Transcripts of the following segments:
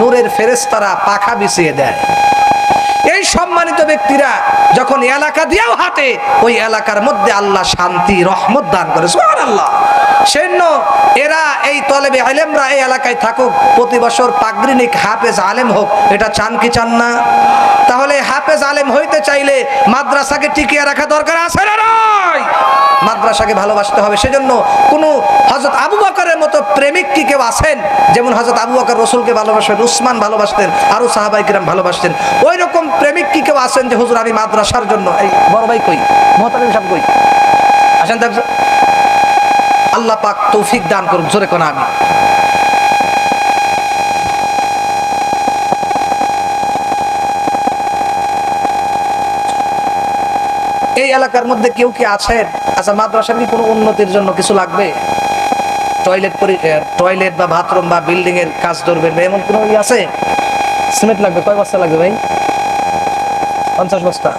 নূরের ফেরেশতারা পাখা বিছিয়ে দেয়। এই সম্মানিত ব্যক্তিরা যখন এলাকা দিয়েও হাঁটে, ওই এলাকার মধ্যে আল্লাহ শান্তি রহমত দান করে। সুবহানাল্লাহ। সেজন্য এরা এই তলেবে আলেমরা এই এলাকায় থাকুক, প্রতি বছর পাগড়িনিক হাফেজ আলেম হোক, এটা চান কি চান না? তাহলে হাফেজ আলেম হইতে চাইলে মাদ্রাসাকে টিকিয়ে রাখা দরকার আছে না নয়? মাদ্রাসাকে ভালোবাসতে হবে। সেজন্য কোন হযরত আবু বকরের মতো প্রেমিক কি কেউ আছেন? যেমন হযরত আবু বকর রাসূলকে ভালোবাসতেন, উসমান ভালোবাসতেন, আরো সাহাবায়ে কিরাম ভালোবাসতেন, ওই রকম প্রেমিক কি কেউ আছেন যে হুজুর আমি মাদ্রাসার জন্য? এই বড় ভাই কই, মুহতামিম সাহেব কই, আসেন তো। আল্লাহ পাক তৌফিক দান করুক, জোরে কোন আমিন। এই এলাকার মধ্যে কেউ কি আছেন? আচ্ছা, মাদ্রাসার কি কোনো উন্নতির জন্য কিছু লাগবে? টয়লেট বা বাথরুম বা বিল্ডিং এর কাজ ধরবেন এমন কোনো ই আছে? সিমেন্ট লাগবে, কয় বস্তা লাগবে ভাই? 50 বস্তা।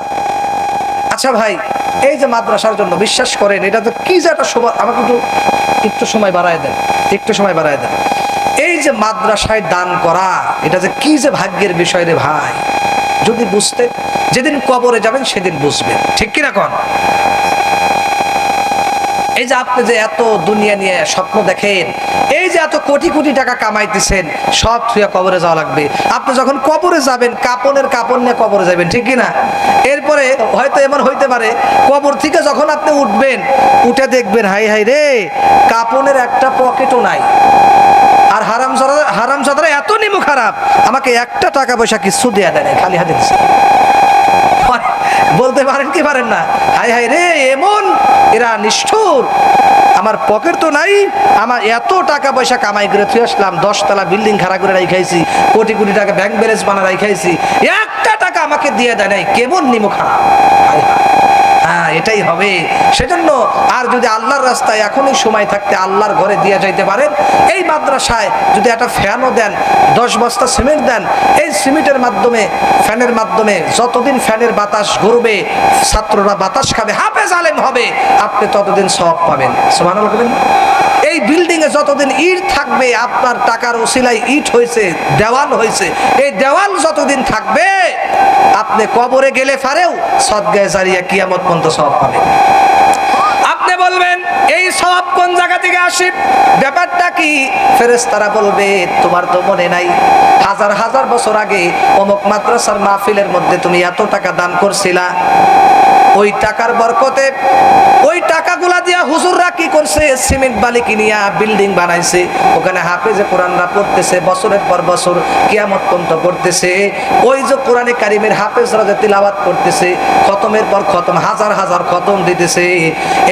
আচ্ছা ভাই, এই যে মাদ্রাসার জন্য বিশ্বাস করেন, এটা তো কি যে একটা শোভা। আমাকে একটু সময় বাড়ায় দেন, একটু সময় বাড়ায় দেন। এই যে মাদ্রাসায় দান করা, এটা যে কি যে ভাগ্যের বিষয় রে ভাই। যদি বুঝতে, যেদিন কবরে যাবেন সেদিন বুঝবেন, ঠিক কিনা কোন? এই যে আপনি যে এত দুনিয়া নিয়ে স্বপ্ন দেখেন, এই যে এত কোটি কোটি টাকা কামাইতেছেন, সব ছুঁয়া কবরে যাওয়া লাগবে। আপনি যখন কবরে যাবেন, কাপড় নিয়ে কবরে যাবেন, ঠিক কিনা? এরপরে হয়তো এমন হইতে পারে, কবর থেকে যখন আপনি উঠবেন, উঠে দেখবেন হাই হাই রে, কাপড়ের একটা পকেটও নাই। আর হারামজাদারা এত নিমু খারাপ, আমাকে একটা টাকা পয়সা কিছু দেয়া দেয় না, খালি হাতে দিচ্ছে। বলতে পারেন কি পারেন না? হাই হাই রে, এমন এরা নিষ্ঠুর। আমার পকেট তো নাই, আমার এত টাকা পয়সা কামাই করে তুই আসলাম, 10 তলা বিল্ডিং খাড়া করে রাখাইছি, কোটি কোটি টাকা ব্যাংক ব্যালেন্স বানা রাখাইছি, একটা টাকা আমাকে দিয়ে দেয় নাই, কেমন নিমু খারাপ। হ্যাঁ, এটাই হবে। সেজন্য আর যদি আল্লাহর রাস্তায় এখনই সময় থাকতে আল্লাহর ঘরে দিয়ে যাইতে পারেন, এই মাদ্রাসায় যদি একটা ফ্যানও দেন, 10 বস্তা সিমেন্ট দেন, এই সিমেন্টের মাধ্যমে, ফ্যানের মাধ্যমে যতদিন ফ্যানের বাতাস ঘুরবে, ছাত্ররা বাতাস খাবে, হাফেজ আলেম হবে, আপনি ততদিন সওয়াব পাবেন। সুবহানাল্লাহ বলেন। এই বিল্ডিং এ যতদিন ইট থাকবে, আপনার টাকার ওসিলায় ইট হয়েছে, দেওয়াল হয়েছে, এই দেওয়াল যতদিন থাকবে, আপনি কবরে গেলে পারেও সদকায়ে জারিয়া কিয়ামত পর্যন্ত সওয়াব পাবেন। আপনি বলবেন এই সওয়াব কোন জায়গা থেকে আসে? ব্যাপারটা কি? ফেরেশতারা বলবে তোমার তো মনে নাই, হাজার হাজার বছর আগে অমুক মাদ্রাসার মাহফিলের মধ্যে তুমি এত টাকা দান করছিলা, ওই টাকার বরকতে, ওই টাকাগুলা দিয়া হুজুররা কি করছে? সিমেন্ট বালি কিনিয়া বিল্ডিং বানাইছে, ওখানে হাফেজে কোরআনরা পড়তেছে, বছরের পর বছর কিয়ামত পর্যন্ত পড়তেছে। ওই যে কোরআনে কারিমের হাফেজরা যে তিলাওয়াত করতেছে, খতমের পর খতম, হাজার হাজার খতম দিতেছে,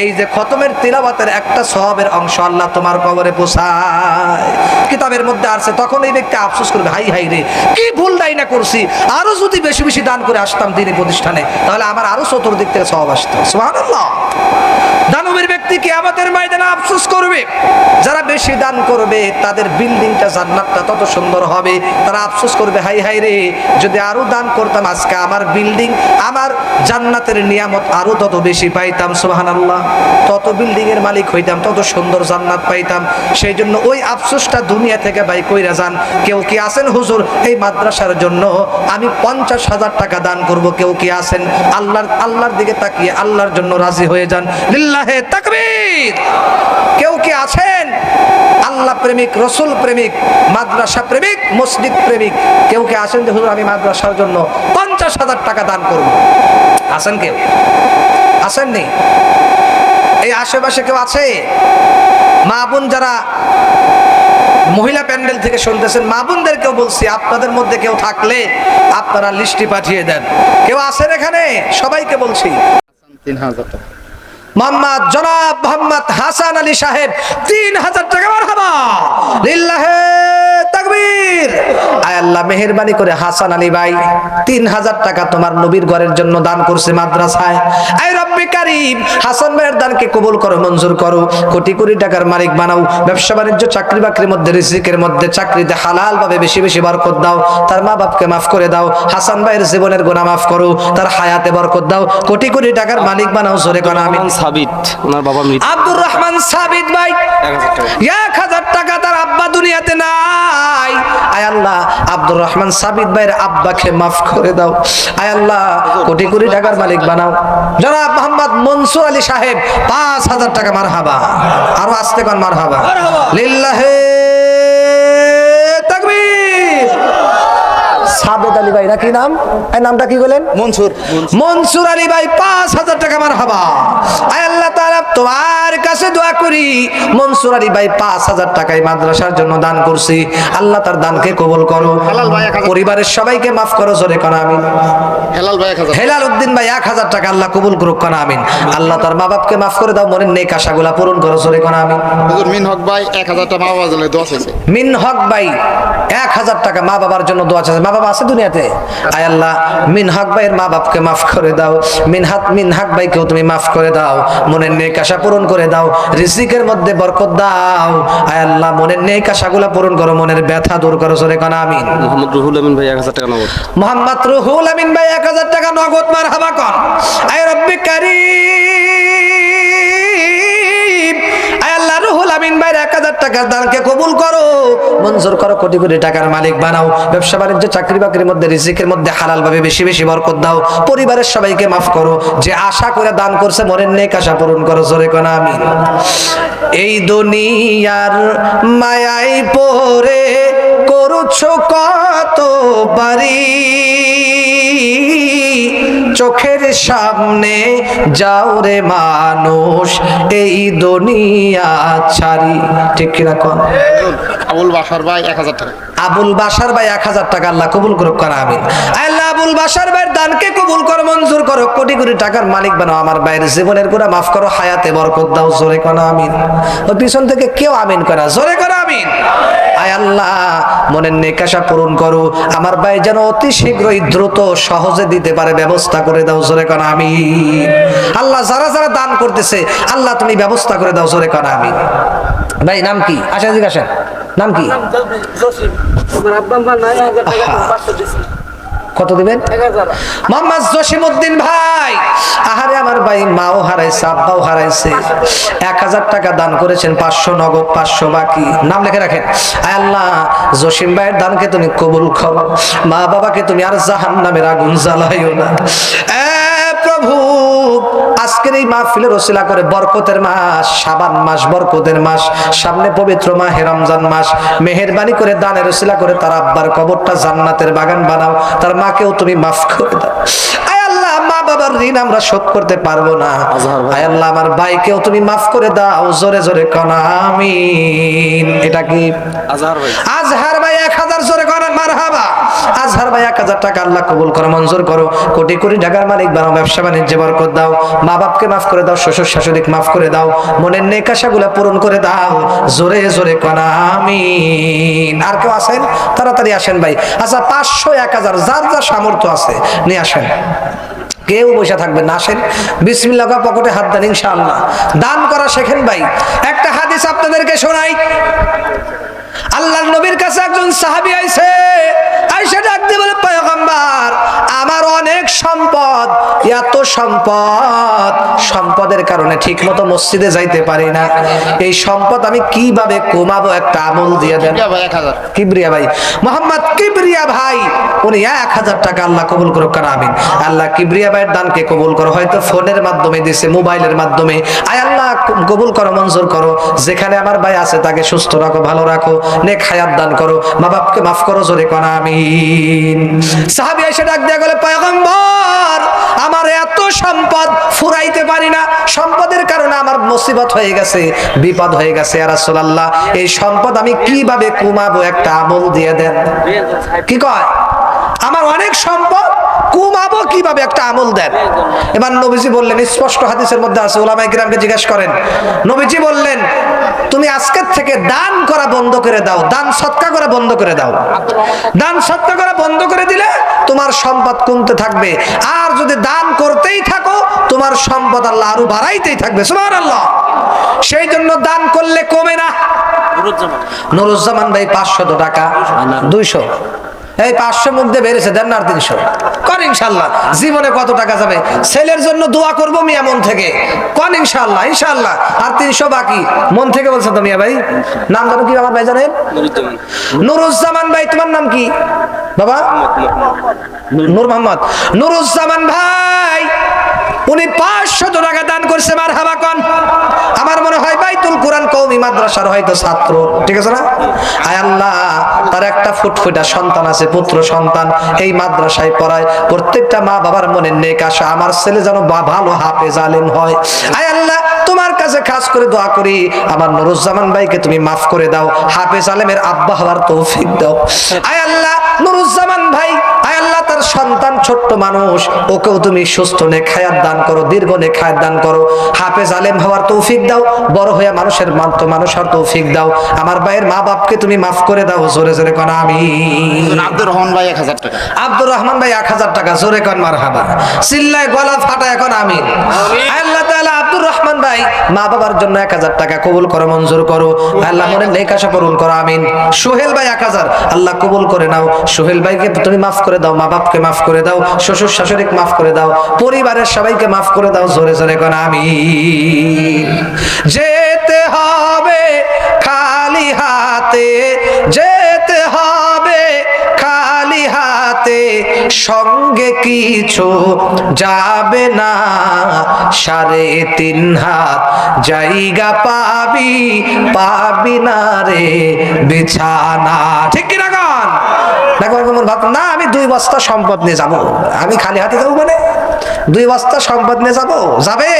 এই যে খতমের তিলাওয়াতের একটা সওয়াবের অংশ আল্লাহ তোমার কবরে পৌঁছায়। কিতাবের মধ্যে আছে, তখন এই ব্যক্তি আফসোস করবে, হাই হাই রে, কি ভুল দায় না করছি, আরো যদি বেশি বেশি দান করে আসতাম দিনী প্রতিষ্ঠানে, তাহলে আমার আরো চতুর্দিক থেকে সওয়াব আসতো। সুবহানাল্লাহ। দানবের ব্যক্তি কিয়ামতের ময়দানে আফসোস করবে। যারা বেশি দান করবে তাদের বিল্ডিংটা, জান্নাতটা তত সুন্দর হবে। তারা আফসোস করবে, হাই হাই রে, যদি আরো দান করতাম, আজকে আমার বিল্ডিং, আমার জান্নাতের নিয়ামত আরো তত বেশি পাইতাম। সুবহানাল্লাহ। তত বিল্ডিং এর মালিক হইতাম, তত সুন্দর জান্নাত পাইতাম। সেই জন্য ওই আফসোসটা দুনিয়া থেকে ভাই কইরা যান। কেউ কি আছেন হুজুর এই মাদ্রাসার জন্য আমি 50,000 টাকা দান করব? কেউ কি আছেন? আল্লাহর দিকে তাকিয়ে আল্লাহর জন্য রাজি হয়ে যান। লিল্লাহে তাকবীর। কেউ কি আছেন আল্লাহ প্রেমিক, রসুল প্রেমিক, মাদ্রাসা প্রেমিক, মসজিদ প্রেমিক? কেউ কি আছেন যে হুজুর আমি মাদ্রাসার জন্য 50,000 টাকা দান করব? আছেন কেউ? আসেননি? এই আশেপাশে কেউ আছে? মা বোন যারা মহিলা প্যান্ডেল থেকে শুনতেছেন, মা বোনদেরকেও বলছি, আপনাদের মধ্যে কেউ থাকলে আপনারা লিস্টি পাঠিয়ে দেন। কেউ আছেন এখানে? সবাইকে বলছি। 3,000 টাকা। জনাব মোহাম্মদ হাসান আলী সাহেব 3,000 টাকা। মারহাবা, লিল্লাহে তাকবীর। আয় আল্লাহ মেহেরবানি করে হাসান আলী ভাই 3,000 টাকা তোমার নবীর ঘরের জন্য দান করছে মাদ্রাসায়। আয় রব্বি কারীম, হাসান ভাইয়ের দানকে কবুল করো, মঞ্জুর করো, কোটি কোটি টাকার মালিক বানাও। ব্যবসা বাণিজ্য, চাকরি বাকরির মধ্যে, রিজিকের মধ্যে, চাকরিতে হালাল ভাবে বেশি বেশি বরকত দাও। তার মা বাপকে মাফ করে দাও। হাসান ভাইয়ের জীবনের গুনাহ মাফ করো, তার হায়াতে বরকত দাও, কোটি কোটি টাকার মালিক বানাও। জোরে কোন আমিন। সাবিত, ওনার বাবা মৃত। আব্দুর রহমান সাবিত ভাই 1,000 টাকা। 1,000 টাকা তার আব্বা দুনিয়াতে নাই। আয় আল্লাহ আব্দুর রহমান সাবিত ভাইয়ের আব্বাকে মাফ করে দাও। আয় আল্লাহ কোটি কোটি টাকার মালিক বানাও। জনাব মোহাম্মদ মনসুর আলী সাহেব 5,000 টাকা। মারহাবা, আরো আসতে কোন মারহাবা। লিল্লাহে তাকবীর। সাবেদ আলী ভাই নাকি নাম, এই নামটা কি বলেন? মনসুর আলী ভাই 5,000 টাকা। মারহাবা। আয় আল্লাহ তাআলা তোমার কাছে দোয়া করি, মনসুর আলী ভাই 5,000 টাকায় মাদ্রাসার জন্য দান করছি, আল্লাহ তার দানকে কবুল করো। পরিবারের সবাইকে মাফ করো, জোরে কোন আমিন। হেলাল উদ্দিন ভাই 1,000 টাকা, আল্লাহ কবুল করুক, কোন আমিন। আল্লাহ তার মা বাপকে মাফ করে দাও, মনের নেক আশাগুলা পূরণ করো, জোরে কোন আমিন। মিন হক ভাই 1,000 টাকা মা বাবার জন্য দোয়া চাইছে। মিন হক ভাই 1,000 টাকা মা বাবার জন্য দোয়া চাইছে। মা বাবা আছে দুনিয়াতে? আয় আল্লাহ মিন হক ভাইয়ের মা বাপকে মাফ করে দাও। মিন হক ভাইকেও তুমি মাফ করে দাও, মনের নেক আশা পূরণ করে দাও, রিজিকের মধ্যে বরকত দাও। আয় আল্লাহ মনের নেক আশাগুলা পূরণ করো, মনের ব্যথা দূর করো, জোরে কোন আমিন। মোহাম্মদ রুহুল আমিন ভাই 1,000 টাকা নগদ। মোহাম্মদ রুহুল আমিন ভাই 1,000 টাকা নগদ। মারহাবা কর। আয় রব্বি কারীম, আয় আল্লাহ রুহুল আমিন ভাই 1,000 টাকার দানকে কবুল করো, মঞ্জুর করো, কোটি কোটি টাকার মালিক বানাও। ব্যবসা বাণিজ্য চাকরি বাকরির মধ্যে রিজিকের মধ্যে হালাল ভাবে বেশি বেশি বরকত দাও। পরিবারের সবাইকে মাফ করো, যে আশা করে দান করছে মনের নেক আশা পূরণ করো, জোরে কোন আমিন। এই দুনিয়ার মায়ায় পড়ে করছো কত বাড়ি, চোখের সামনে যাও রে মানুষ এই দুনিয়া ছাড়ি। ঠিক কিনা কোন? আবুল বাশার ভাই 1,000 টাকা। আবুল বাশার ভাই 1,000 টাকা, আল্লাহ কবুল করুক, কোন আমিন। আল্লাহ আবুল বাশার ভাইয়ের দানকে কবুল করো, মঞ্জুর করো, কোটি কোটি টাকার মালিক বানাও। আমার ভাইয়ের জীবনের গুনাহ মাফ করো, হায়াতে বরকত দাও, জোরে কোন আমিন। ওই পিছন থেকে কেউ আমিন করে না, জোরে কোন আমিন। আয় আল্লাহ মনের নেক আশা পূরণ করো, আমার ভাই যেন অতি শীঘ্রই দ্রুত সহজে দিতে পারে ব্যবস্থা করে দাও, জোরে কোন আমিন। আল্লাহ যারা যারা দান করতেছে আল্লাহ তুমি ব্যবস্থা করে দাও, জোরে কোন আমিন। ভাই নাম কি? আসেন এদিকে আসেন। নাম কি? কত দিবেন? মোহাম্মদ জসিম উদ্দিন ভাই। আহারে আমার ভাই মাও হারাইছে, আব্বাও হারাইছে, 1,000 টাকা দান করেছেন, 500 নগদ, 500 বাকি। নাম লিখে রাখেন। আয় আল্লাহ জসিম ভাইয়ের দানকে তুমি কবুল করো, মা বাবাকে তুমি আর জাহান্নামের আগুন জ্বালাইও না। প্রভু আজকের এই মাহফিলের ওসিলা করে বরকতের মাস শাবান মাস, বরকতের মাস, সামনে পবিত্র মাহে রমজান মাস, মেহেরবানি করে দানের ওসিলা করে তার আব্বার কবরটা জান্নাতের বাগান বানাও, তার মাকেও তুমি মাফ করে দাও। আয় আল্লাহ মা বাবার ঋণ আমরা শোধ করতে পারবো না, আয় আল্লাহ আমার ভাইকেও তুমি মাফ করে দাও, জোরে জোরে কোন আমিন। এটা কি? আজহার ভাই। আজহার ভাই 1,000, জোরে কোন মারহাবা। আজহার ভাই 1,000 টাকা, আল্লাহ কবুল করো, মঞ্জুর করো, কোটি কোটি টাকার মালিক বানাও, ব্যবসা বাণিজ্যে বরকত দাও, মা বাপকে মাফ করে দাও, শ্বশুর শাশুড়িকে মাফ করে দাও, মনের নেক আশাগুলা পূরণ করে দাও, জোরে জোরে কোন আমিন। আর কেউ আসেন? তাড়াতাড়ি আসেন ভাই। আচ্ছা 500, 1,000 যার যা সামর্থ্য আছে নিয়ে আসেন, কেউ বসে থাকবেন না, আসেন। বিসমিল্লাহ পকেটে হাত দেন, ইনশাআল্লাহ দান করা শেখেন ভাই। একটা হাদিস আপনাদেরকে শোনাই। আল্লাহর নবীর কাছে একজন সাহাবী আইসা ডাক দিয়ে বলে, পয়গম্বর আমার অনেক সম্পদ, এত সম্পদ, সম্পদের কারণে ঠিকমতো মসজিদে যাইতে পারি না, এই সম্পদ আমি কিভাবে কমাবো, একটা আমল দিয়ে দেন। কিবরিয়া ভাই, মোহাম্মদ কিবরিয়া ভাই, উনি 1,000 টাকা, আল্লাহ কবুল করুক, আমিন। আল্লাহ কিবরিয়া ভাইয়ের দানকে কবুল করো, হয়তো ফোনের মাধ্যমে দিছে, মোবাইলের মাধ্যমে, আয় আল্লাহ কবুল করো, মঞ্জুর করো। যেখানে আমার ভাই আছে তাকে সুস্থ রাখো, ভালো রাখো, নেক হায়াত দান করো, মা বাপকে মাফ করো, জোরে কোন আমিন। সাহাবী এসে ডাক দিয়ে বলে, পয়গম্বর আমার এত সম্পদ ফুরাইতে পারি না, সম্পদের কারণে আমার মুসিবত হয়ে গেছে, বিপদ হয়ে গেছে, ইয়া রাসূলুল্লাহ এই সম্পদ আমি কিভাবে কমাবো, একটা আমল দিয়ে দেন। কি কয়? আমার অনেক সম্পদ, কমাবো কিভাবে, একটা আমল দেন। এবার নবীজি বললেন, স্পষ্ট হাদিসের মধ্যে আছে, উলামায়ে কিরামকে জিজ্ঞেস করেন, নবীজি বললেন তুমি আজকের থেকে দান করা বন্ধ করে দাও, দান সদকা করা বন্ধ করে দাও। দান সদকা করা বন্ধ করে দিলে তোমার সম্পদ কমতে থাকবে, আর যদি দান করতেই থাকো তোমার সম্পদ আল্লাহ আরো বাড়াইতেই থাকবে, সুবহানাল্লাহ। সেই জন্য দান করলে কমে না। নুরুজ্জামান ভাই 500 টাকা, 200, এই 500 মুখ দিয়ে বেড়েছে, দেন না আর 300 কর ইনশাল্লাহ। জীবনে কত টাকা যাবে? ছেলের জন্য দোয়া করবো মিয়া মন থেকে, কন ইনশাল্লাহ ইনশাল্লাহ। আর 300 বাকি মন থেকে বলছো তো মিয়া ভাই। নাম জানো কি আমার ভাই জানেন? নুরুজ্জামান ভাই। তোমার নাম কি বাবা? নূর মোহাম্মদ। নুরুজ্জামান ভাই উনি 500 টাকা দান করছে, মারহাবা কোন। আমার মনে হয় বাইতুল কোরআন কওমি মাদ্রাসার হয়তো ছাত্র, ঠিক আছে না? আয় আল্লাহ, তার একটা ফুটফুটা সন্তান আছে, পুত্র সন্তান, এই মাদ্রাসায় পড়ায়। প্রত্যেকটা মা বাবার মনে নেক আশা, আমার ছেলে যেন ভালো হাফেজ আলেম হয়। আয় আল্লাহ, তোমার কাছে খাস করে দোয়া করি, আমার নুরুজ্জামান ভাইকে তুমি মাফ করে দাও, হাফেজ আলেমের আব্বা হওয়ার তৌফিক দাও। আয় আল্লাহ, নুরুজ্জামান ভাই, আয় আল্লাহ, তার সন্তান ছোট্ট মানুষ, ওকেও তুমি সুস্থ নেক হায়াত দান করো, দীর্ঘ নেক হায়াত দান করো, হাফেজ আলেম হওয়ার তৌফিক দাও, বড় হয়ে মানুষের মানুষ হওয়ার তৌফিক দাও। আমার ভাইয়ের মা বাপকে তুমি মাফ করে দাও, জোরে জোরে কোন আমিন। আব্দুর রহমান ভাই 1000 টাকা। আব্দুর রহমান ভাই 1000 টাকা, জোরে কোন মারহাবা। চিল্লায় গলা ফাটা এখন আমিন। আল্লাহ তাআলা আব্দুর রহমান ভাই মা বাবার জন্য 1000 টাকা কবুল করো, মঞ্জুর করো। আল্লাহ মনে নেক আশা পূরণ করো, আমিন। সোহেল ভাই 1000, আল্লাহ কবুল করে নাও। সোহেল ভাইকে তুমি মাফ করে দাও, মা বাপকে মাফ করে দাও, শ্বশুর শাশুড়িকে মাফ করে দাও, পরিবারের সবাইকে মাফ করে দাও, জোরে জোরে কোন আমিন। যেতে হবে খালি হাতে, যেতে হবে খালি হাতে, সঙ্গে কিছু যাবে না, 3.5 হাত জায়গা পাবি, পাবি না রে বিছানা। ঠিক কিনা গান? না আমি 2 বস্তা সম্পদ নিয়ে যাবো, আমি খালি হাতে যাবো মানে 2 বস্তা সম্পদ নিয়ে যাবো? যাবে।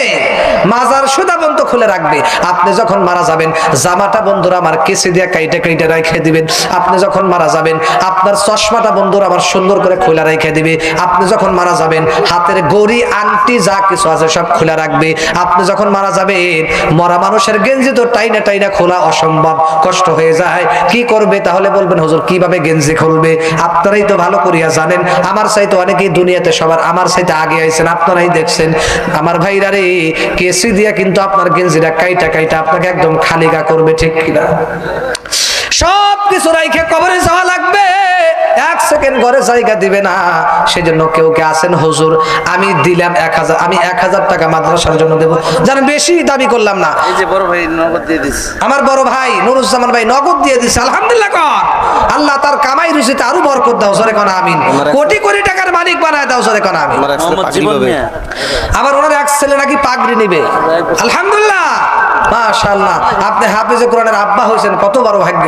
মাজার সুদা বন্ধ খুলে রাখবে। আপনি যখন মারা যাবেন, জামাটা বন্ধুরা আমার কেসে দিয়ে কাইটে কাইটে রেখে দিবেন। আপনি যখন মারা যাবেন, আপনার চশমাটা বন্ধুরা আমার সুন্দর করে খোলা রেখে দিবে। আপনি যখন মারা যাবেন, হাতের গড়ি আংটি যা কিছু আছে সব খোলা রাখবে। আপনি যখন মারা যাবেন, মরা মানুষের গেঞ্জি তো টাইনা টাইনা খোলা অসম্ভব, কষ্ট হয়ে যায়। কি করবে? তাহলে বলবেন হুজুর কিভাবে গেঞ্জি খুলবে? আপনারাই তো ভালো করিয়া জানেন, আমার চাইতে অনেকেই দুনিয়াতে সবার আমার চাইতে আগে আইছেন, আপনারাই দেখছেন। আমার ভাইরা রে, কেসি দিয়া কিন্তু আপনার গেঞ্জিটা কাইটা কাইটা আপনাকে একদম খালিগা করবে, ঠিক কিনা? সব কিছু রাইখে কবরে যাওয়া লাগবে, 1 সেকেন্ড ঘরে জায়গা দিবে না। সেজন্য কেউ কে আছেন হুজুর আমি দিলাম 1000, আমি 1000 টাকা মাদ্রাসার জন্য দেব, জানেন বেশি দাবি করলাম না। এই যে বড় ভাই নগদ দিয়ে দিস, আমার বড় ভাই নুরুজ্জামান ভাই নগদ দিয়ে দিছে, আলহামদুলিল্লাহ কর। আল্লাহ তার কামাই রুজিতে আরো বরকত দাও, জোরে কোন আমিন। কোটি কোটি টাকার মালিক বানায় দাও, জোরে কোন আমিন। আবার ওনার এক ছেলে নাকি পাগড়ি নিবে, আলহামদুলিল্লাহ মাশাআল্লাহ। আপনি হাফেজে কোরআনের আব্বা হয়েছেন, কত বড় ভাগ্য।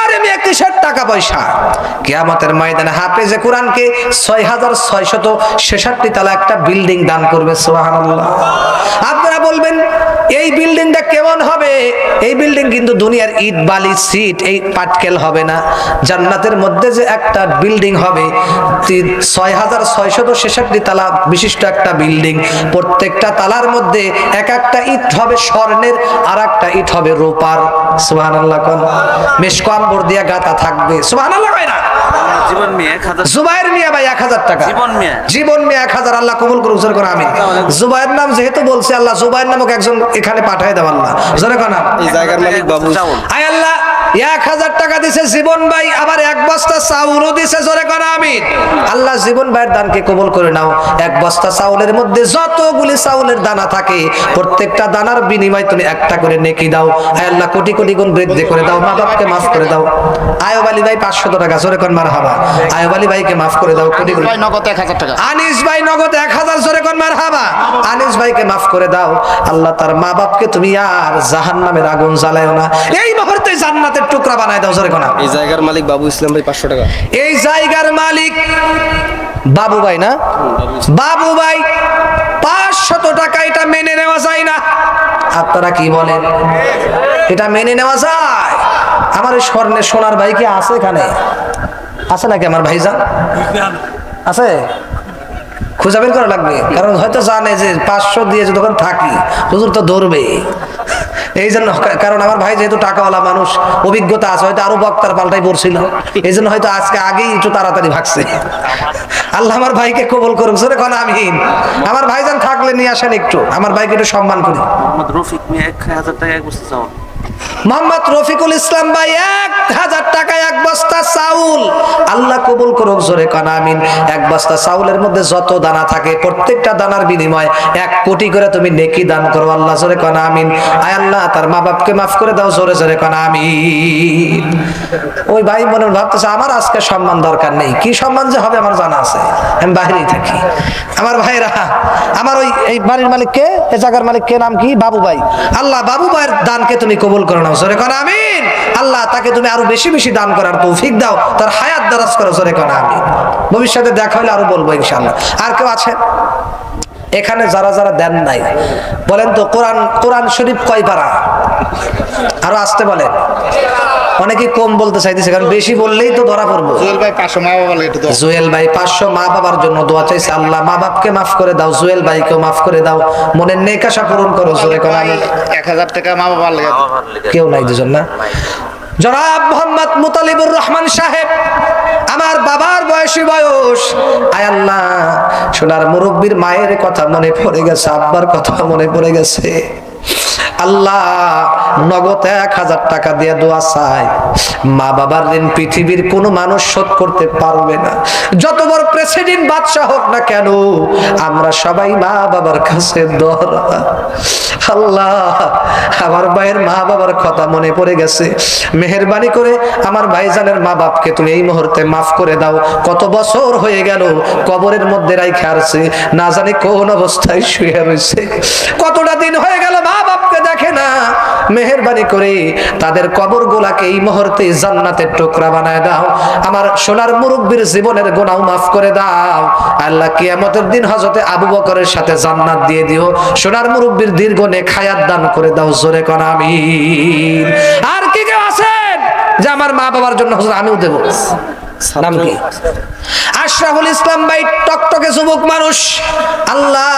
আরে আমি 1 টাকা পয়সা কিয়ামতের ময়দানে হাফেজে কোরআনকে 6666 তলা একটা বিল্ডিং দান করবে, সুবহানাল্লাহ। আপনারা বলবেন এই বিল্ডিংটা কেমন হবে? এই বিল্ডিং কিন্তু দুনিয়ার ইট বালি সিট এই পাটকেল হবে না। জান্নাতের মধ্যে যে একটা বিল্ডিং হবে 6666 তলা বিশিষ্ট একটা বিল্ডিং, প্রত্যেকটা তালার মধ্যে এক একটা ইট হবে স্বর্ণের, আর একটা ইট হবে রূপার, সুবহানাল্লাহ। কোন মেশকাম্বর দিয়া গাতা থাকবে, সুবহানাল্লাহ। কয় না? জীবন মিয়া 1000, জুবাইর মিয়া ভাই 1000 টাকা, জীবন মিয়া 1000, আল্লাহ কবুল করুক, জোরে করে আমিন। জুবাইর নাম যেহেতু বলছে, আল্লাহ জুবাইর নামক একজন এখানে পাঠায় দাও, আল্লাহ জোরে করে আমিন। এই জায়গার মালিক বাবু, আয় আল্লাহ 1000 টাকা দিছে জীবন ভাই, আবার 1 বস্তা চাউলও দিছে, জোরে করে আমিন। আল্লাহ জীবন ভাইয়ের দানকে কবুল করে নাও। 1 বস্তা চাউলের মধ্যে যতগুলি চাউলের দানা থাকে, প্রত্যেকটা দানার বিনিময়ে তুমি একটা করে নেকি দাও। আয় আল্লাহ কোটি কোটি গুণ বৃদ্ধি করে দাও, মা বাপকে মাফ করে দাও। আয়ুব আলী ভাই 500 টাকা, জোরে কোন মারহাবা। আয়ুব আলী ভাইকে মাফ করে দাও, কোটি কোটি। ভাই নগদ 1000 টাকা। আনিস ভাই নগদ 1000, জোরে কোন মারহাবা। আনিস ভাইকে মাফ করে দাও। আল্লাহ তার মা বাপকে তুমি আর জাহান্নামের আগুন জ্বালায়ও না, এই মুহূর্তে জান্নাতের টুকরা বানায় দাও, জোরে কোন। এই জায়গার মালিক বাবু ইসলাম ভাই 500 টাকা। এই জায়গার মালিক বাবু ভাই না, বাবু ভাই 500 টাকা। এটা মেনে নেওয়া যায় না, আপনারা কি বলেন? এটা মেনে নেওয়া যায়? আমার এই স্বর্ণের সোনার ভাই কি আছে এখানে? আছে নাকি আমার ভাইজান? আছে? খুঁজে বের করা লাগবে, কারণ হয়তো জানে যে 500 দিয়ে যদি ওখানে থাকি হুজুর তো ধরবে, এই জন্য। কারণ আমার ভাই যেহেতু টাকাওয়ালা মানুষ, অভিজ্ঞতা আছে, হয়তো আরো বক্তার পাল্টাই পড়ছিল, এই জন্য হয়তো আজকে আগেই একটু তাড়াতাড়ি ভাগছে। আল্লাহ আমার ভাইকে কবুল করুক, জোরে কোন আমিন। আমার ভাইজান থাকলে নিয়ে আসেন একটু, আমার ভাইকে একটু সম্মান করি। মোহাম্মদ রফিক মিয়া 1000 টাকা এক বস্তা চাউল। মোহাম্মদ রফিকুল ইসলাম ভাই 1000 টাকায় এক বস্তা চাউল, আল্লাহ কবুল করুক, জোরে কান আমিন। এক বস্তা চাউলের মধ্যে যত দানা থাকে প্রত্যেকটা দানার বিনিময়ে 1 কোটি করে তুমি নেকি দান করো, আল্লাহ জোরে কান আমিন। আয় আল্লাহ তার মা বাপকে মাফ করে দাও, জোরে জোরে কান আমিন। ওই ভাই মনে ভাবতেছে আমার আজকে সম্মান দরকার নেই, কি সম্মান যে হবে আমার জানা আছে, আমি বাইরেই থাকি। আমার ভাইরা, আমার ওই এই বাড়ির মালিক কে, এই জায়গার মালিক কে, নাম কি? বাবু ভাই। আল্লাহ বাবু ভাইয়ের দানকে তুমি কবুল করে নাও, জোরে কান আমিন। আল্লাহ তাকে তুমি আরো বেশি বেশি দান করার তৌফিক দাও, তার হায়াত দারাজ করো, জোরে কান আমিন। ভবিষ্যতে দেখা হলে আরো বলবো ইনশাআল্লাহ। আর কেউ আছে এখানে যারা যারা দেন নাই বলেন তো? কোরআন শরীফ কয় পারা? আরো আসতে বলেন। অনেকে কম বলতে চাইতেছে, কারণ বেশি বললেই তো ধরা পড়বো। জুয়েল ভাই 500 মা বাবা লাগে একটু দাও। জুয়েল ভাই 500 মা বাবার জন্য দোয়া চাইছে। আল্লাহ মা বাপকে মাফ করে দাও, জুয়েল ভাইকেও মাফ করে দাও, মনের নেক আশা পূরণ করো, জোরে করে আমিন। 1000 টাকা মা বাবা লাগে। কেউ নাই দুজন না? জনাব মোহাম্মদ মুতালিবুর রহমান সাহেব, আমার বাবার বয়সী বয়স। আয় আল্লাহ, সোনার মুরব্বীর মায়ের কথা মনে পড়ে গেছে, আব্বার কথা মনে পড়ে গেছে। আল্লাহ নগদ 1000 টাকা দিয়ে দোয়া চাই, মা বাবার ঋণ পৃথিবীর কোনো মানুষ শোধ করতে পারবে না। যত বড় প্রেসিডেন্ট বাদশা হোক না কেন, আমরা সবাই মা বাবার কাছে দোয়া। আল্লাহ আমার ভাইয়ের মা বাবার কথা মনে পড়ে গেছে, মেহেরবানি করে আমার ভাইজানের মা বাপকে তুমি এই মুহূর্তে মাফ করে দাও। কত বছর হয়ে গেল কবরের মধ্যে রাইখা আছে, না জানি কোন অবস্থায় শুয়ে রয়েছে। কতটা দিন হয়ে গেল মা বাপকে দেখে না। মেহেরবানি করে তাদের কবর গুলাকে এই মুহূর্তে জান্নাতের টুকরা বানায় দাও। আমার সোনার মুরব্বীর জীবনের গুনাহ মাফ করে দাও। আল্লাহ কিয়ামতের দিন হযরতে আবু বকরের সাথে জান্নাত দিয়ে দিও। সোনার মুরব্বীর দীর্ঘ নেক হায়াত দান করে দাও, জোরে কোন আমিন। আর কি কেউ আছেন যে আমার মা বাবার জন্য হুজুর আমিও দেব? নাম কি? আশরাফুল ইসলাম ভাই, টকটকে যুবক মানুষ। আল্লাহ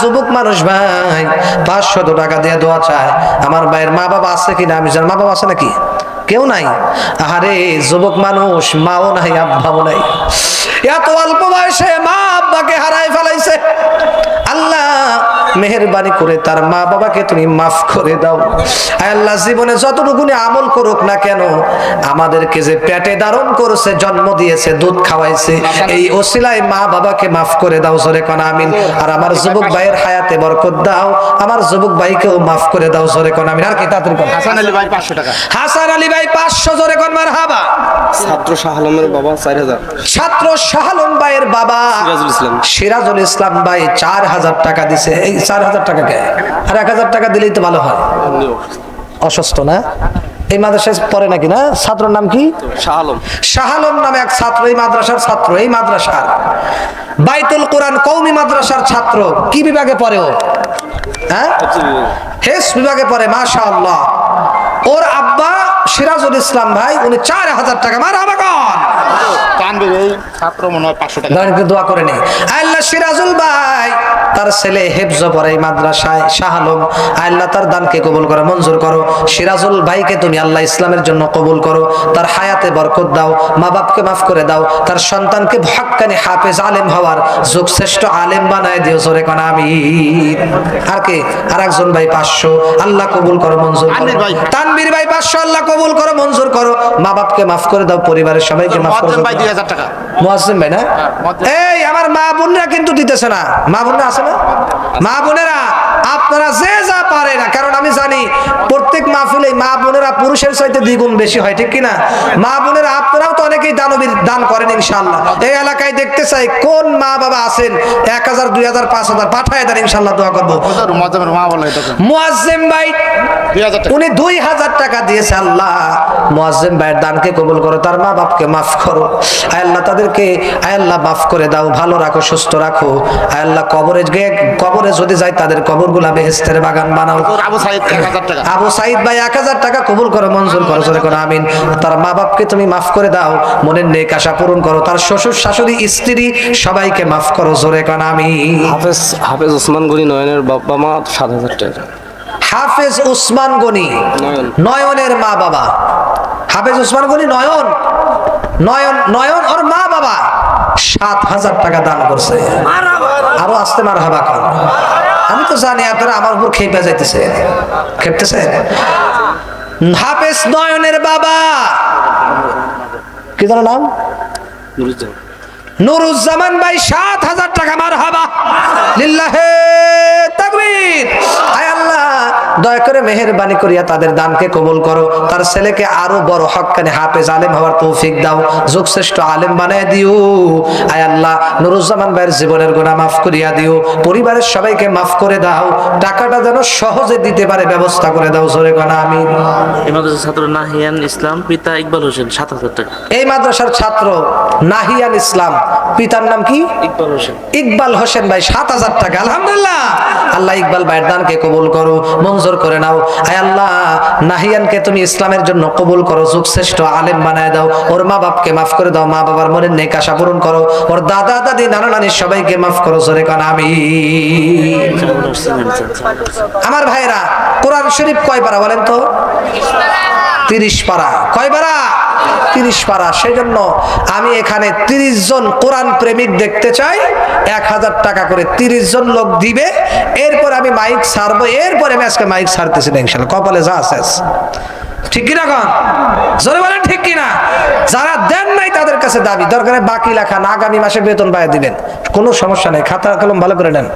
যুবক মানুষ ভাই 500 টাকা দিয়ে দোয়া চায়। আমার ভাইয়ের মা বাবা আছে কিনা আমি জানি। মা বাবা আছে নাকি? কেউ নাই। আরে যুবক মানুষ, মাও নাই আব্বাও নাই, এত অল্প বয়সে মা আব্বাকে হারায় ফেলাইছে। আল্লাহ মেহেরবানি করে তার মা বাবাকে তুমি মাফ করে দাও। আয় আল্লাহ জীবনে যতটুকুনি আমল করুক না কেন, আমাদেরকে যে পেটে ধারণ করেছে, জন্ম দিয়েছে, দুধ খাওয়াইছে, এই ওসিলায় মা বাবাকে মাফ করে দাও, জোরে কোন আমিন। আর আমার যুবক ভাইয়ের হায়াতে বরকত দাও, আমার যুবক ভাইকেও মাফ করে দাও, জোরে কোন আমিন। আর কি তাড়াতাড়ি কোন? হাসান আলী ভাই 500 টাকা। হাসান আলী ভাই 500, জোরে কোন মারহাবা। ছাত্র শাহ আলমের বাবা 4000। ছাত্র শাহ আলম ভাইয়ের বাবা সিরাজুল ইসলাম ভাই 4000 টাকা দিছে। এই 4000 টাকা কে? আর 1000 টাকা দিলেই তো ভালো হয়। অসুস্থ না? এই মাদ্রাসায় পড়ে নাকি না? ছাত্রর নাম কি? শাহ আলম। শাহ আলম নামে এক ছাত্র, এই মাদ্রাসার ছাত্র, এই মাদ্রাসার বাইতুল কোরআন কওমি মাদ্রাসার ছাত্র। কি বিভাগে পড়ে ও? হ্যাঁ, হেস বিভাগে পড়ে। মাশাআল্লাহ। ওর আব্বা সিরাজুল ইসলাম ভাই, উনি 4000 টাকা। মারহাবা কোন? তানবীর এই ছাত্র মনে হয় 500 টাকা। দাঁড়িয়ে দোয়া করে নি। আল্লাহ সিরাজুল ভাই তার ছেলে হেফজ পড়ে এই মাদ্রাসায়, শাহ আলম। আল্লাহ তার দানকে কবুল করো, মঞ্জুর করো। সিরাজুল ভাইকে তুমি আল্লাহ ইসলামের জন্য কবুল করো, তার হায়াতে বরকত দাও, মা বাপকে মাফ করে দাও, তার সন্তানকে হক্কানি হাফেজ আলেম হওয়ার যুগশ্রেষ্ঠ আলেম বানায় দিও, জোরে কোন আমিন। আর কে? আরেকজন ভাই 500, আল্লাহ কবুল করো, মঞ্জুর করো। তানবীর ভাই 500, আল্লাহ কবুল করো, মঞ্জুর করো। মা বাপকে মাফ করে দাও, পরিবারের সবাইকে মাফ করে দাও। ভাই 2000 টাকা। মুয়াজ্জিম ভাই না? এই আমার মা বোনরা কিন্তু দিতেছে না। মা বোনরা আছে না? মা বোনেরা আপনারা যে যা পারে না, কারণ আমি জানি প্রত্যেক মাহফিলে মা বোনেরা পুরুষের চাইতে দ্বিগুণ বেশি হয়, ঠিক কিনা? মা বোনেরা আপনারাও তো অনেকেই দানবীর দান করেন ইনশাআল্লাহ। এই এলাকায় দেখতে চাই কোন মা বাবা আছেন 1000, 2000, 5000 পাঠায় দেন, ইনশাআল্লাহ দোয়া করব। হুজুর মুয়াজ্জিমের মা বলে এটা। মুয়াজ্জিম ভাই 2000 টাকা। উনি 2000 টাকা দিয়েছে। আল্লাহ মুয়াজ্জিম ভাইয়ের দানকে কবুল করো, তার মা বাপকে মাফ করো। আয় আল্লাহ তাদেরকে আয় আল্লাহ মাফ করে দাও, ভালো রাখো, সুস্থ রাখো। আয় আল্লাহ কবরে যদি যায় তাদের কবরগুলা বেহেশতের বাগান বানাও। আবু সাইদ 1000 টাকা। আবু সাইদ ভাই 1000 টাকা কবুল করো, মঞ্জুর করো, জোরে করো আমিন। তার মা বাপকে তুমি মাফ করে দাও, মনের নেক আশা পূরণ করো। তার শ্বশুর শাশুড়ি স্ত্রী সবাইকে মাফ করো, জোরে করো আমিন। হাফেজ ওসমান গনি নয়নের বাবা মা 7000 টাকা। হাফেজ উসমান গনি নয়নের মা বাবা, হাফেজ উসমান গনি নয়ন ওর মা বাবা 7000 টাকা দান করছে। আরো আসতে মারহাবা কর। আমি তো জানি আপনারা আমার উপর খেপে যাইতেছে, খেপতেছে। হাফেজ নয়নের বাবা কি জানো নাম, নুরুজ্জামান ভাই 7,000 টাকা। মারহাবা, লিল্লাহে তাকবীর। আয় আল্লাহ, দয়া করে মেহেরবানি করিয়া তাদের দানকে কবুল করো, তার ছেলেকে আরো বড় হক্কানি হাফেজ আলেম হওয়ার তৌফিক দাও, যুগশ্রেষ্ঠ আলেম বানায় দিও। আয় আল্লাহ, নুরুজ্জামান ভাইয়ের জীবনের গুনাহ মাফ করিয়া দিও, পরিবারের সবাইকে মাফ করে দাও, টাকাটা যেন সহজে দিতে পারে ব্যবস্থা করে দাও, জোরে কোন আমিন। এই মাদ্রাসার ছাত্র নাহিয়ান ইসলাম, পিতা ইকবাল হোসেন, 7,000 টাকা। এই মাদ্রাসার ছাত্র নাহিয়ান ইসলাম, পিতার নাম কি? ইকবাল হোসেন। ইকবাল হোসেন ভাই 7,000 টাকা। আলহামদুলিল্লাহ, আল্লাহ ইকবাল ভাইয়ের দানকে কবুল করো, মঞ্জুর করে নাও। আয় আল্লাহ, নাহিয়ানকে তুমি ইসলামের জন্য কবুল করো, যুগশ্রেষ্ঠ আলেম বানায় দাও, ওর মা বাপকে মাফ করে দাও, মা বাবার মনের নেক আশা পূরণ করো, ওর দাদা দাদি নানা নানি সবাইকে মাফ করো, জোরে কোন আমিন। আমার ভাইরা, কোরআন শরীফ কয় পারা বলেন তো? 30 পারা। কয় পারা? 30 পারা। সেই জন্য আমি এখানে 30 জন কোরআন প্রেমিক দেখতে চাই। 1,000 টাকা করে 30 জন লোক দিবে, এরপর আমি মাইক ছাড়বো, এরপর আমি আজকে মাইক ছাড়তেছি না ইনশাআল্লাহ, কপালে যা আছে। ঠিক কিনা কন? জোরে বলেন ঠিক কিনা? যারা দেন নাই তাদের কাছে দাবি, দরকারে বাকি লেখা না, আগামী মাসে বেতন পায় দিবেন, কোনো সমস্যা নেই, খাতা কলম ভালো করে নেন।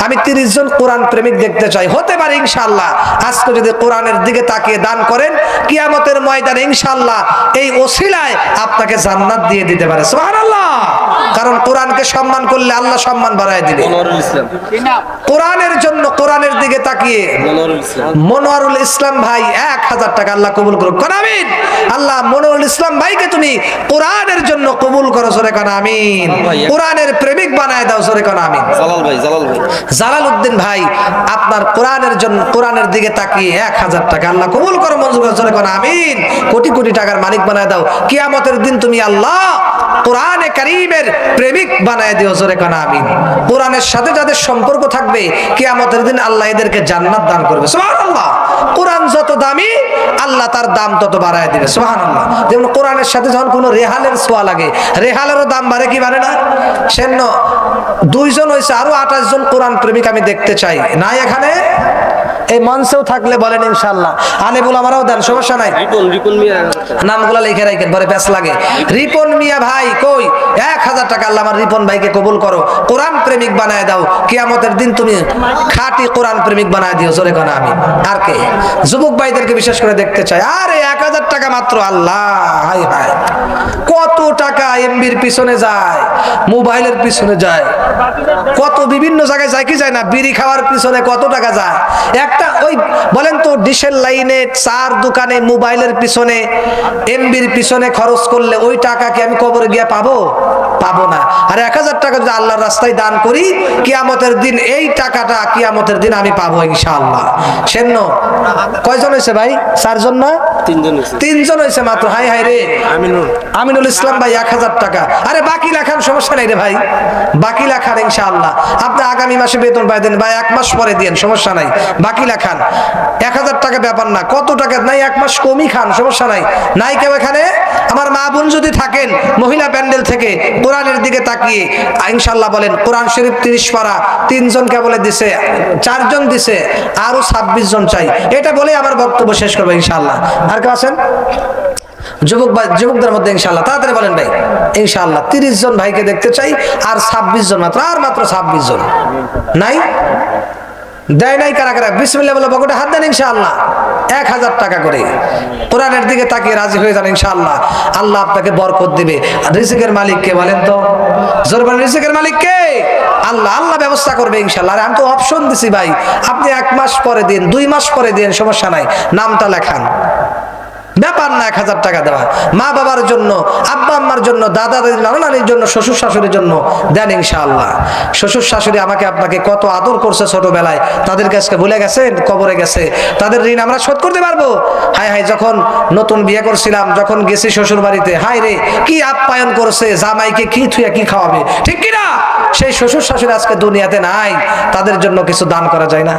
আমি 30 জন কোরআন প্রেমিক দেখতে চাই। হতে পারে ইনশাআল্লাহ আজকে যদি কোরআনের দিকে তাকিয়ে দান করেন, কিয়ামতের ময়দানে ইনশাআল্লাহ এই ওসিলায় আপনাকে জান্নাত দিয়ে দিতে পারে। সুবহানাল্লাহ। কারণ কোরআনকে সম্মান করলে আল্লাহ সম্মান বাড়ায় দিবে। কোরআনের জন্য কোরআনের দিকে তাকিয়ে মনোয়ারুল ইসলাম ভাই 1,000 টাকা, আল্লাহ কবুল করুক, কোন আমিন। আল্লাহ মনোয়ারুল ইসলাম ভাইকে তুমি কোরআনের জন্য কবুল করো, জোরে কোন আমিন। কোরআনের প্রেমিক বানায় দাও, জোরে কোন আমিন। জালাল উদ্দিন ভাই, আপনার কোরআনের জন্য কোরআনের দিকে তাকিয়ে 1,000 টাকা, আল্লাহ কবুল করো, মঞ্জুর করো, জোরে কোন আমিন। কোটি কোটি টাকার মালিক বানায় দাও, কিয়ামতের দিন তুমি আল্লাহ কোরআনে কারীমের প্রেমিক বানায় দিও, জোরে কোন আমিন। কোরআনের সাথে যাদের সম্পর্ক থাকবে, কিয়ামতের দিন আল্লাহ এদেরকে জান্নাত দান করবে। সুবহানাল্লাহ। কোরআন যত দামি, আল্লাহ তার দাম তত বাড়ায় দিবে। সুবহানাল্লাহ। যেমন কোরআনের সাথে যখন কোনো রেহালের ছোঁয়া লাগে, রেহালেরও দাম বাড়ে কি বাড়ে না? সেজন্য 2 জন হয়েছে, আরো 28 জন কোরআন প্রেমিক আমি দেখতে চাই। নাই এখানে? এই মঞ্চেও থাকলে বলেন ইনশাআল্লাহ। আলেবুল আমারও দেন, সমস্যা নাই। রিপন মিয়া, নামগুলা লিখে রাখেন, পরে প্যাস লাগে। রিপন মিয়া ভাই কই? 1,000 টাকা, আল্লাহ আমার রিপন ভাইকে কবুল করো, কোরআন প্রেমিক বানায় দাও, কিয়ামতের দিন তুমি খাঁটি কোরআন প্রেমিক বানায় দিও, জোরে কোন আমিন। আর কে? যুবক ভাইদেরকে বিশেষ করে দেখতে চাই। আরে 1,000 টাকা মাত্র, আল্লাহ হাই হাই, কত টাকা এমবির পিছনে যায়, মোবাইলের পিছনে যায়, কত বিভিন্ন জায়গায় যায় কি যায় না, বিড়ি খাওয়ার পিছনে কত টাকা যায়। একটা ওই বলেন তো, ডিশের লাইনে, চার দোকানে, মোবাইলের পিছনে, এমবির পিছনে খরচ করলে ওই টাকা কি আমি কবরে গিয়া পাবো? পাবো না। আর 1,000 টাকা যদি আল্লাহর রাস্তায় দান করি, কিয়ামতের দিন এই টাকাটা কিয়ামতের দিন আমি পাবো ইনশাআল্লাহ। সেজন্য কয়জন হয়েছে ভাই? 4 জন না? 3 জন হয়েছে মাত্র। হাই হাই রে, আমিনুল ইসলাম ভাই 1,000 টাকা। আরে বাকি লেখান, সমস্যা নাই রে ভাই, বাকি লেখান ইনশাআল্লাহ। আপনি আগামী মাসে বেতন পাই দেন ভাই, 1 মাস পরে দিন, সমস্যা নাই, বাকি লেখান। 1,000 টাকা ব্যাপার না, কত টাকা নাই, 1 মাস কমই খান, সমস্যা নাই। নাই কেউ এখানে? আমার মা বোন যদি থাকেন মহিলা প্যান্ডেল থেকে কোরআনের দিকে তাকিয়ে ইনশাআল্লাহ বলেন, কোরআন শরীফ 30 পারা 3 জনকে বলে দিছে, 4 জন দিছে, আরো 26 জন চাই। এটা বলে আমার বক্তব্য শেষ করবো ইনশাআল্লাহ। আর কেউ আছেন? যুবকদের মধ্যে ইনশাআল্লাহ তাড়াতাড়ি বলেন ভাই। ইনশাআল্লাহ 30 জন ভাইকে দেখতে চাই, আর 26 জন মাত্র, আর মাত্র 26 জন। নাই? দেয় নাই কারা কারা? বিসমিল্লাহ বলে বকটে হাত দেন ইনশাআল্লাহ। 1,000 টাকা করে কোরআনের দিকে তাকিয়ে রাজি হয়ে যান ইনশাআল্লাহ, আল্লাহ আপনাকে বরকত দিবে। রিজিকের মালিক কে বলেন তো? জোর বলেন, রিজিকের মালিক কে? আল্লাহ। আল্লাহ ব্যবস্থা করবে ইনশাআল্লাহ। আর আমি তো অপশন দিছি ভাই, আপনি 1 মাস পরে দিন, 2 মাস পরে দিন, সমস্যা নাই, নামটা লেখান, ব্যাপার না। 1,000 টাকা দেওয়া মা বাবার জন্য, আব্বা আম্মার জন্য, দাদা দাদি, নানা নানির জন্য, শ্বশুর শাশুড়ির জন্য দেন ইনশাআল্লাহ। শ্বশুর শাশুড়ি আমাকে আপনাকে কত আদর করছে ছোটবেলায়, তাদের কাছে ভুলে গেছেন, কবরে গেছে, তাদের ঋণ আমরা শোধ করতে পারবো? হায় হায়, যখন নতুন বিয়ে করছিলাম, যখন গেছি শ্বশুর বাড়িতে, হায় রে কি আপ্যায়ন করছে, জামাইকে কি থুয়া কি খাওয়াবে, ঠিক কিনা? সেই শ্বশুর শাশুড়ি আজকে দুনিয়াতে নাই, তাদের জন্য কিছু দান করা যায় না?